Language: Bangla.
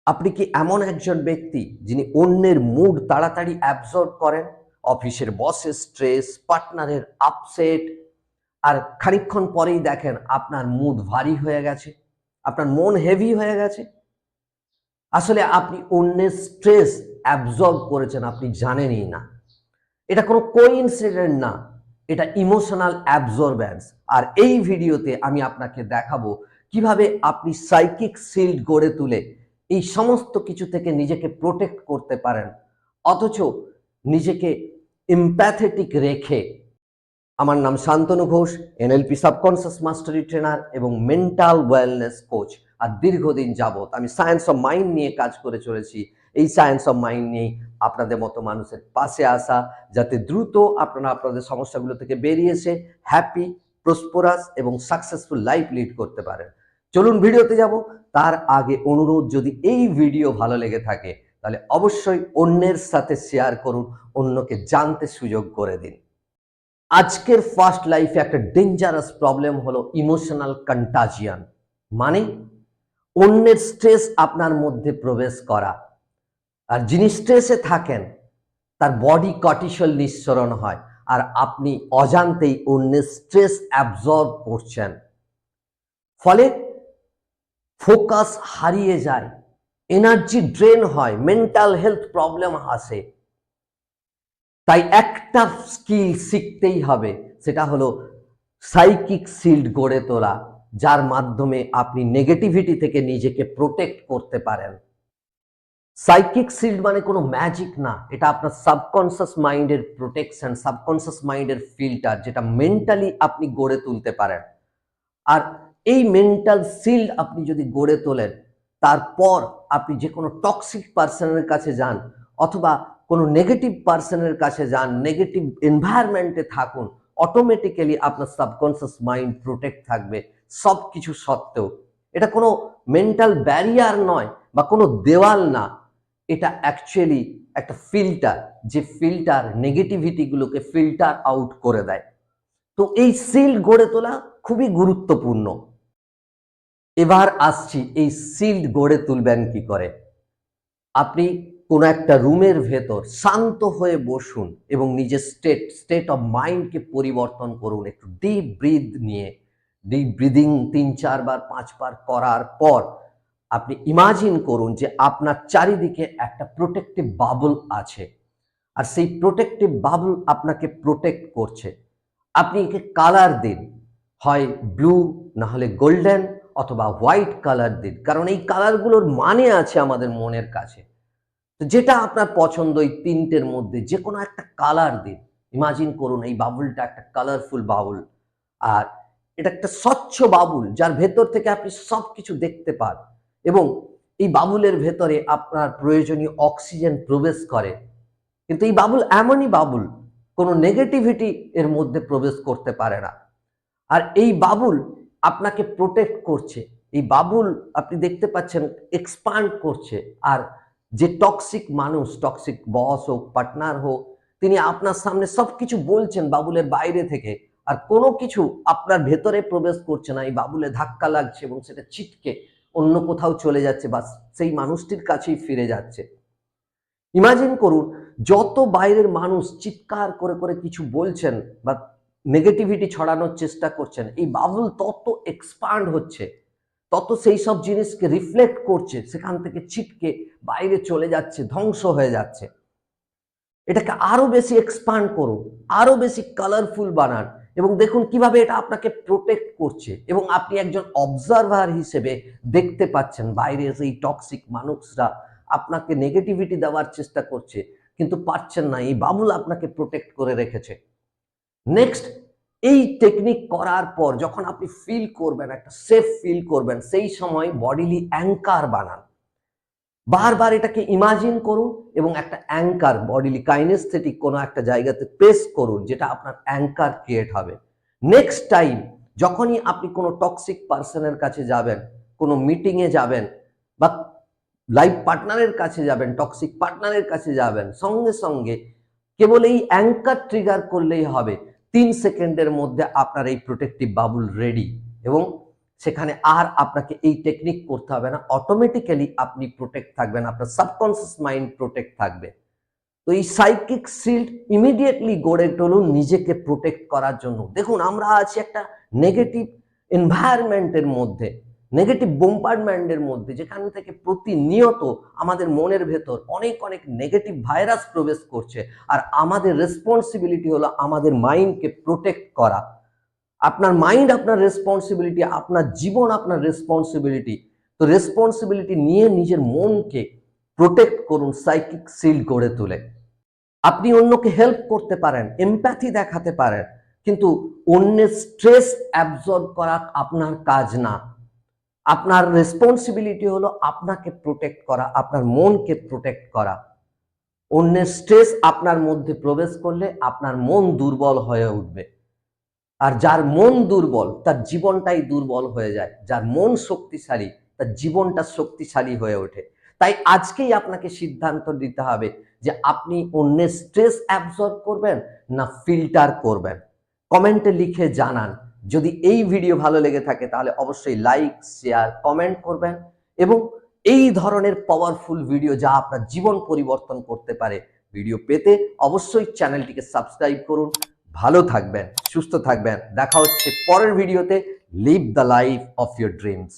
আপনি কি এমন একজন ব্যক্তি যিনি অন্যের মুড তাড়াতাড়ি অ্যাবজর্ব করেন? অফিসের বসের স্ট্রেস, পার্টনারের আপসেট আর খানিকক্ষণ পরেই দেখেন আপনার মুড ভারী হয়ে গেছে, আপনার মন হেভি হয়ে গেছে। আসলে আপনি অন্যের স্ট্রেস অ্যাবজর্ব করেছেন, আপনি জানেনই না। এটা কোনো কোইন্সিডেন্ট না, এটা ইমোশনাল অ্যাবজর্বেন্স। আর এই ভিডিওতে আমি আপনাকে দেখাবো কিভাবে আপনি সাইকিক শিল্ড গড়ে তুলে এই সমস্ত কিছু থেকে নিজেকে প্রোটেক্ট করতে পারেন, অথচ নিজেকে এমপ্যাথেটিক রেখে। আমার নাম Shantanu Ghosh, NLP subconscious mastery trainer এবং মেন্টাল ওয়েলনেস কোচ। আর দীর্ঘদিন যাবৎ আমি সায়েন্স অফ মাইন্ড নিয়ে কাজ করে চলেছি। এই সায়েন্স অফ মাইন্ড নিয়েই আপনাদের মতো মানুষের পাশে আসা, যাতে দ্রুত আপনারা আপনাদের সমস্যাগুলো থেকে বেরিয়ে এসে হ্যাপি, প্রসপোরাস এবং সাকসেসফুল লাইফ লিড করতে পারেন। চলুন ভিডিওতে যাব। তার আগে অনুরোধ, যদি এই ভিডিও ভালো লেগে থাকে তাহলে অবশ্যই অন্যের সাথে শেয়ার করুন, অন্যকে জানতে সুযোগ করে দিন। আজকের ফার্স্ট লাইফে একটা ডেঞ্জারাস প্রবলেম হলো ইমোশনাল কন্টাজিয়ান। মানে অন্যের স্ট্রেস আপনার মধ্যে প্রবেশ করা। আর যিনি স্ট্রেসে থাকেন তার বডি কর্টিসল নিঃসরণ হয়, আর আপনি অজান্তেই অন্যের স্ট্রেস অ্যাবজর্ব করছেন। ফলে ফোকাস হারিয়ে যায়, এনার্জি ড্রেন হয়, মেন্টাল হেলথ প্রবলেম আসে। তাই একটা স্কিল শিখতেই হবে, সেটা হলো সাইকিক শিল্ড গড়ে তোলা, যার মাধ্যমে আপনি নেগেটিভিটি থেকে নিজেকে প্রোটেক্ট করতে পারেন। সাইকিক শিল্ড মানে কোনো ম্যাজিক না, এটা আপনার সাবকনসিয়াস মাইন্ডের প্রোটেকশন, সাবকনসিয়াস মাইন্ডের ফিল্টার, যেটা মেন্টালি আপনি গড়ে তুলতে পারেন। আর এই মেন্টাল শিল্ড আপনি যদি গড়ে তোলেন, তারপর আপনি যে কোনো টক্সিক পার্সনের কাছে যান অথবা কোনো নেগেটিভ পার্সনের কাছে যান, নেগেটিভ এনভায়রনমেন্টে থাকুন, অটোমেটিক্যালি আপনার সাবকনসিয়াস মাইন্ড প্রোটেক্ট থাকবে সব কিছু সত্ত্বেও। এটা কোনো মেন্টাল ব্যারিয়ার নয় বা কোনো দেওয়াল না, এটা অ্যাকচুয়ালি একটা ফিল্টার, যে ফিল্টার নেগেটিভিটিগুলোকে ফিল্টার আউট করে দেয়। তো এই শিল্ড গড়ে তোলা খুবই গুরুত্বপূর্ণ। এবার আসছি এই শিল্ড গড়ে তুলবেন কি করে। আপনি কোনো একটা রুমের ভেতর শান্ত হয়ে বসুন এবং নিজের স্টেট অফ মাইন্ডকে পরিবর্তন করুন। একটু ডিপ ব্রিদিং 3-4 বার 5 বার করার পর আপনি ইমাজিন করুন যে আপনার চারিদিকে একটা প্রোটেক্টিভ বাবল আছে, আর সেই প্রোটেক্টিভ বাবল আপনাকে প্রোটেক্ট করছে। আপনি একে কালার দিন, হয় ব্লু, না হলে গোল্ডেন অথবা হোয়াইট কালার দিন, কারণ এই কালারগুলোর মানে আছে আমাদের মনের কাছে। তো যেটা আপনার পছন্দ, এই তিনটের মধ্যে যে কোনো একটা কালার দিন। ইমাজিন করুন এই বাবুলটা একটা কালারফুল বাবুল, আর এটা একটা স্বচ্ছ বাবুল যার ভেতর থেকে আপনি সব কিছু দেখতে পান, এবং এই বাবুলের ভেতরে আপনার প্রয়োজনীয় অক্সিজেন প্রবেশ করে। কিন্তু এই বাবুল এমনই বাবুল, কোনো নেগেটিভিটি এর মধ্যে প্রবেশ করতে পারে না। আর এই বাবুল আপনাকে প্রোটেক্ট করছে। এই বাবুল আপনি দেখতে পাচ্ছেন এক্সপান্ড করছে। আর যে টক্সিক মানুষ, টক্সিক বস হোক, পার্টনার হোক, তিনি আপনার সামনে সবকিছু বলছেন বাবুলের বাইরে থেকে, আর কোনো কিছু আপনার ভেতরে প্রবেশ করছে না। এই বাবুলে ধাক্কা লাগছে এবং সেটা ছিটকে অন্য কোথাও চলে যাচ্ছে বা সেই মানুষটির কাছেই ফিরে যাচ্ছে। ইমাজিন করুন, যত বাইরের মানুষ চিৎকার করে করে কিছু বলছেন বা নেগেটিভিটি ছড়ানোর চেষ্টা করছেন, এই বাবল তত এক্সপান্ড হচ্ছে, তত সেই সব জিনিসকে রিফ্লেক্ট করছে, সেখান থেকে ছিটকে বাইরে চলে যাচ্ছে, ধ্বংস হয়ে যাচ্ছে। এটাকে আরো বেশি এক্সপান্ড করুন, আরো বেশি কালারফুল বানান, এবং দেখুন কিভাবে এটা আপনাকে প্রোটেক্ট করছে, এবং আপনি একজন অবজারভার হিসেবে দেখতে পাচ্ছেন বাইরে সেই টক্সিক মানুষরা আপনাকে নেগেটিভিটি দেওয়ার চেষ্টা করছে, কিন্তু পারছেন না, এই বাবুল আপনাকে প্রোটেক্ট করে রেখেছে। নেক্সট, এই টেকনিক করার পর যখন আপনি ফিল করবেন, একটা সেফ ফিল করবেন, সেই সময় বডিলি অ্যাঙ্কার বানান। বারবার এটাকে ইমাজিন করুন এবং একটা অ্যাঙ্কার, বডিলি কাইনেস্থেটিক কোনো একটা জায়গাতে প্রেস করুন, যেটা আপনার অ্যাঙ্কার ক্রিয়েট হবে। নেক্সট টাইম যখনই আপনি কোনো টক্সিক পার্সনের কাছে যাবেন, কোনো মিটিংয়ে যাবেন বা লাইফ পার্টনারের কাছে যাবেন, টক্সিক পার্টনারের কাছে যাবেন, সঙ্গে সঙ্গে কেবল এই অ্যাঙ্কার ট্রিগার করলেই হবে। 3 সেকেন্ডের মধ্যে আপনার এই প্রোটেক্টিভ বাবুল রেডি, এবং সেখানে আর আপনাকে এই টেকনিক করতে হবে না, অটোমেটিক্যালি আপনি প্রোটেক্ট থাকবেন, আপনার সাবকনসিয়াস মাইন্ড প্রোটেক্ট থাকবে। তো এই সাইকিক শিল্ড ইমিডিয়েটলি গড়ে তুলুন নিজেকে প্রোটেক্ট করার জন্য। দেখুন, আমরা আছি একটা নেগেটিভ এনভায়রনমেন্টের মধ্যে, নেগেটিভ বোম্বার্ডমেন্টের মধ্যে, যেখান থেকে প্রতিনিয়ত আমাদের মনের ভেতর অনেক অনেক নেগেটিভ ভাইরাস প্রবেশ করছে। আর আমাদের রেসপন্সিবিলিটি হলো আমাদের মাইন্ডকে প্রোটেক্ট করা। আপনার মাইন্ড আপনার রেসপন্সিবিলিটি, আপনার জীবন আপনার রেসপন্সিবিলিটি। তো রেসপন্সিবিলিটি নিয়ে নিজের মনকে প্রোটেক্ট করুন সাইকিক শিল্ড গড়ে তুলে। আপনি অন্যকে হেল্প করতে পারেন, এমপ্যাথি দেখাতে পারেন, কিন্তু অন্যের স্ট্রেস অ্যাবজর্ব করা আপনার কাজ না। আপনার রেসপন্সিবিলিটি হলো আপনাকে প্রোটেক্ট করা, আপনার মনকে প্রোটেক্ট করা। অন্যের স্ট্রেস আপনার মধ্যে প্রবেশ করলে আপনার মন দুর্বল হয়ে উঠবে। আর যার মন দুর্বল তার জীবনটাই দুর্বল হয়ে যায়, যার মন শক্তিশালী তার জীবনটা শক্তিশালী হয়ে ওঠে। তাই আজকেই আপনাকে সিদ্ধান্ত নিতে হবে যে আপনি অন্যের স্ট্রেস অ্যাবজর্ব করবেন না ফিল্টার করবেন। কমেন্টে লিখে জানান। যদি এই ভিডিও ভালো লেগে থাকে তাহলে অবশ্যই লাইক, শেয়ার, কমেন্ট করবেন এবং এই ধরনের পাওয়ারফুল ভিডিও যা আপনার জীবন পরিবর্তন করতে পারে ভিডিও পেতে অবশ্যই চ্যানেলটিকে সাবস্ক্রাইব করুন। ভালো থাকবেন, সুস্থ থাকবেন। দেখা হচ্ছে পরের ভিডিওতে। Live the life of your dreams.